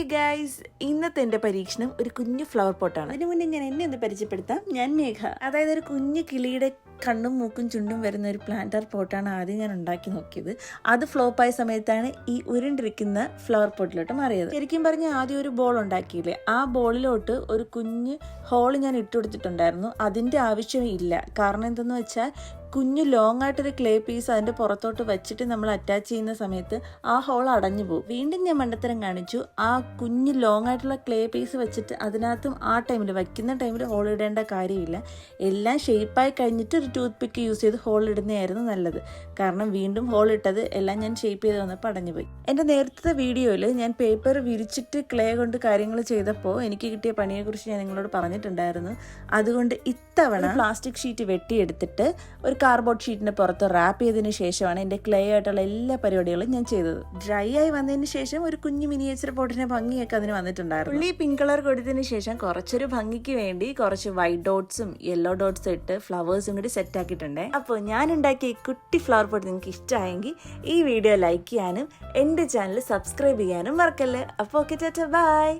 Hey guys, ഇന്നത്തെ എൻ്റെ പരീക്ഷണം ഒരു കുഞ്ഞു ഫ്ലവർ പോട്ടാണ്. അതിനു മുന്നേ ഞാൻ എന്നെ ഒന്ന് പരിചയപ്പെടുത്താം. ഞാൻ മേഘ. അതായത് ഒരു കുഞ്ഞു കിളിയുടെ കണ്ണും മൂക്കും ചുണ്ടും വരുന്ന ഒരു പ്ലാന്റർ പോട്ടാണ് ആദ്യം ഞാൻ ഉണ്ടാക്കി നോക്കിയത്. അത് ഫ്ലോപ്പായ സമയത്താണ് ഈ ഉരുണ്ടിരിക്കുന്ന ഫ്ലവർ പോട്ടിലോട്ട് മാറിയത്. ശരിക്കും പറഞ്ഞാൽ ആദ്യം ഒരു ബോൾ ഉണ്ടാക്കിയില്ലേ, ആ ബോളിലോട്ട് ഒരു കുഞ്ഞ് ഹോൾ ഞാൻ ഇട്ടുകൊടുത്തിട്ടുണ്ടായിരുന്നു. അതിൻ്റെ ആവശ്യമേ ഇല്ല. കാരണം എന്തെന്ന് വെച്ചാൽ കുഞ്ഞു ലോങ് ആയിട്ടൊരു ക്ലേ പീസ് അതിൻ്റെ പുറത്തോട്ട് വെച്ചിട്ട് നമ്മൾ അറ്റാച്ച് ചെയ്യുന്ന സമയത്ത് ആ ഹോൾ അടഞ്ഞു പോകും. വീണ്ടും ഞാൻ മണ്ടത്തരം കാണിച്ചു. ആ കുഞ്ഞു ലോങ് ആയിട്ടുള്ള ക്ലേ പീസ് വെച്ചിട്ട് അതിനകത്തും ആ ടൈമിൽ വയ്ക്കുന്ന ടൈമിൽ ഹോൾ ഇടേണ്ട കാര്യമില്ല. എല്ലാം ഷേപ്പായി കഴിഞ്ഞിട്ട് ഒരു ടൂത്ത് പിക്ക് യൂസ് ചെയ്ത് ഹോൾ ഇടുന്നതായിരുന്നു നല്ലത്. കാരണം വീണ്ടും ഹോൾ ഇട്ടത് എല്ലാം ഞാൻ ഷേപ്പ് ചെയ്ത് വന്നപ്പോൾ അടഞ്ഞു പോയി. എൻ്റെ നേരത്തെ വീഡിയോയിൽ ഞാൻ പേപ്പർ വിരിച്ചിട്ട് ക്ലേ കൊണ്ട് കാര്യങ്ങൾ ചെയ്തപ്പോൾ എനിക്ക് കിട്ടിയ പണിയെക്കുറിച്ച് ഞാൻ നിങ്ങളോട് പറഞ്ഞിട്ടുണ്ടായിരുന്നു. അതുകൊണ്ട് ഇത്തവണ പ്ലാസ്റ്റിക് ഷീറ്റ് വെട്ടിയെടുത്തിട്ട് ഒരു കാർഡ്ബോർഡ് ഷീറ്റിന് പുറത്ത് റാപ്പ് ചെയ്തതിന് ശേഷമാണ് എൻ്റെ ക്ലേ ആയിട്ടുള്ള എല്ലാ പരിപാടികളും ഞാൻ ചെയ്തത്. ഡ്രൈ ആയി വന്നതിന് ശേഷം ഒരു കുഞ്ഞു മിനിയേച്ചർ പോട്ടിൻ്റെ ഭംഗിയൊക്കെ അതിന് വന്നിട്ടുണ്ടായിരുന്നു. ഉള്ളി പിങ്ക് കളർ കൊടുത്തതിന് ശേഷം കുറച്ചൊരു ഭംഗിക്ക് വേണ്ടി കുറച്ച് വൈറ്റ് ഡോട്ട്സും യെല്ലോ ഡോട്ട്സും ഇട്ട് ഫ്ലവേഴ്സും കൂടി സെറ്റ് ആക്കിയിട്ടുണ്ട്. അപ്പോൾ ഞാൻ ഉണ്ടാക്കിയ ഈ കുട്ടി ഫ്ലവർ പോട്ട് നിങ്ങൾക്ക് ഇഷ്ടമായെങ്കിൽ ഈ വീഡിയോ ലൈക്ക് ചെയ്യാനും എൻ്റെ ചാനൽ സബ്സ്ക്രൈബ് ചെയ്യാനും മറക്കല്ലേ. അപ്പോൾ ഓക്കെ, ടാറ്റാ, ബൈ.